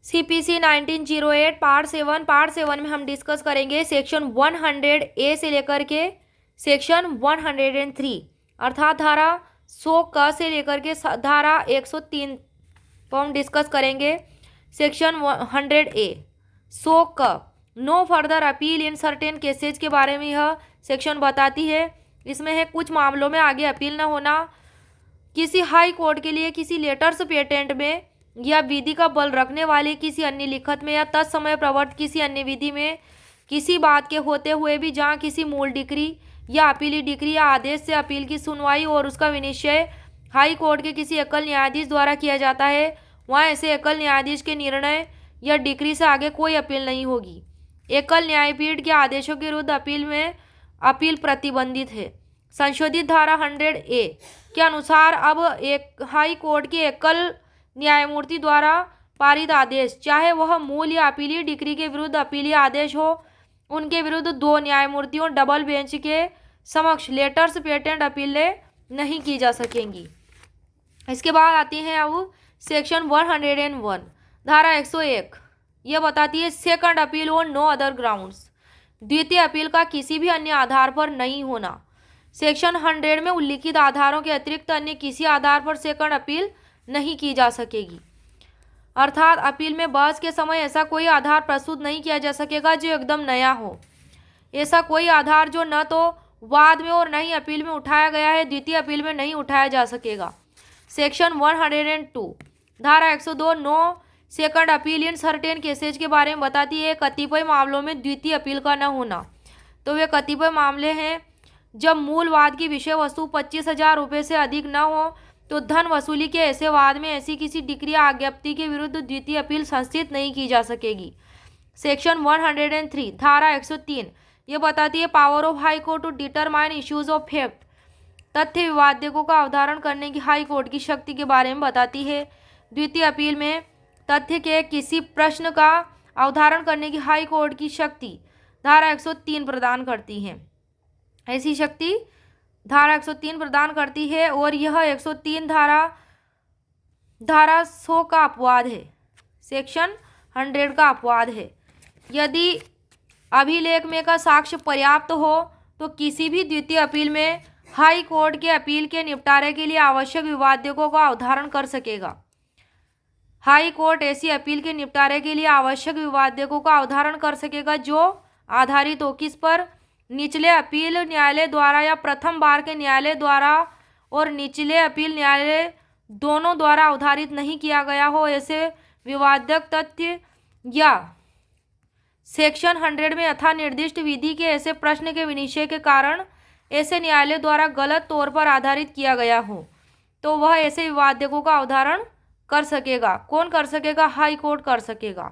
CPC 1908 part 7 में हम discuss करेंगे सेक्शन 100A से लेकर के सेक्शन 103 अर्थात धारा 100 क से लेकर के धारा 103 को हम डिस्कस करेंगे। सेक्शन 100A 100 क no further appeal in certain cases के बारे में यह सेक्शन बताती है। इसमें है कुछ मामलों में आगे अपील न होना, किसी हाई कोर्ट के लिए किसी लेटर्स पेटेंट में या विधि का बल रखने वाले किसी अन्य लिखत में या तत्समय प्रवर्त किसी अन्य विधि में किसी बात के होते हुए भी जहां किसी मूल डिक्री या अपीली डिक्री या आदेश से अपील की सुनवाई और उसका विनिश्चय हाई कोर्ट के किसी एकल न्यायाधीश द्वारा किया जाता है, वहां ऐसे एकल न्यायाधीश के निर्णय या डिक्री से आगे कोई अपील नहीं होगी। एकल न्यायपीठ के आदेशों के विरुद्ध अपील में अपील प्रतिबंधित है। संशोधित धारा 100A के अनुसार अब एक हाई कोर्ट के एकल न्यायमूर्ति द्वारा पारित आदेश, चाहे वह मूल या अपीली डिक्री के विरुद्ध अपीली आदेश हो, उनके विरुद्ध दो न्यायमूर्तियों डबल बेंच के समक्ष लेटर्स पेटेंट अपीलें नहीं की जा सकेंगी। इसके बाद आती है अब सेक्शन 101 धारा 101। यह बताती है second appeal on no other grounds, द्वितीय अपील का किसी भी अन्य आधार पर नहीं होना। सेक्शन 100 में उल्लिखित आधारों के अतिरिक्त अन्य किसी आधार पर सेकंड अपील नहीं की जा सकेगी। अर्थात अपील में बहस के समय ऐसा कोई आधार प्रस्तुत नहीं किया जा सकेगा जो एकदम नया हो। ऐसा कोई आधार जो न तो वाद में और न ही अपील में उठाया गया है, द्वितीय अपील में नहीं उठाया जा सकेगा। सेक्शन 102 धारा 102 no second appeal in certain cases के बारे में बताती है। कतिपय मामलों में द्वितीय अपील का न होना, तो वे कतिपय मामले हैं जब मूल वाद की विषय वस्तु 25,000 रुपये से अधिक न हो, तो धन वसूली के ऐसे वाद में ऐसी किसी डिक्री या आज्ञप्ति के विरुद्ध द्वितीय अपील संस्थित नहीं की जा सकेगी। सेक्शन 103 धारा 103 ये बताती है power of high court to determine issues of fact, तथ्य विवादकों का अवधारण करने की हाई कोर्ट की शक्ति के बारे में बताती है। द्वितीय अपील में तथ्य के किसी प्रश्न का अवधारण करने की हाई कोर्ट की शक्ति धारा 103 प्रदान करती है। ऐसी शक्ति धारा 103 प्रदान करती है और यह 103 धारा 100 का अपवाद है, सेक्शन 100 का अपवाद है। यदि अभिलेख में का साक्ष्य पर्याप्त हो तो किसी भी द्वितीय अपील में हाई कोर्ट के अपील के निपटारे के लिए आवश्यक विवादकों का अवधारण कर सकेगा। हाई कोर्ट ऐसी अपील के निपटारे के लिए आवश्यक विवादकों का अवधारण कर सकेगा जो आधारित हो किस पर, निचले अपील न्यायालय द्वारा या प्रथम बार के न्यायालय द्वारा और निचले अपील न्यायालय दोनों द्वारा अवधारित नहीं किया गया हो। ऐसे विवादक तथ्य या सेक्शन 100 में यथा निर्दिष्ट विधि के ऐसे प्रश्न के विनिश्चय के कारण ऐसे न्यायालय द्वारा गलत तौर पर आधारित किया गया हो, तो वह ऐसे विवादकों का अवधारण कर सकेगा। कौन कर सकेगा? हाई कोर्ट कर सकेगा।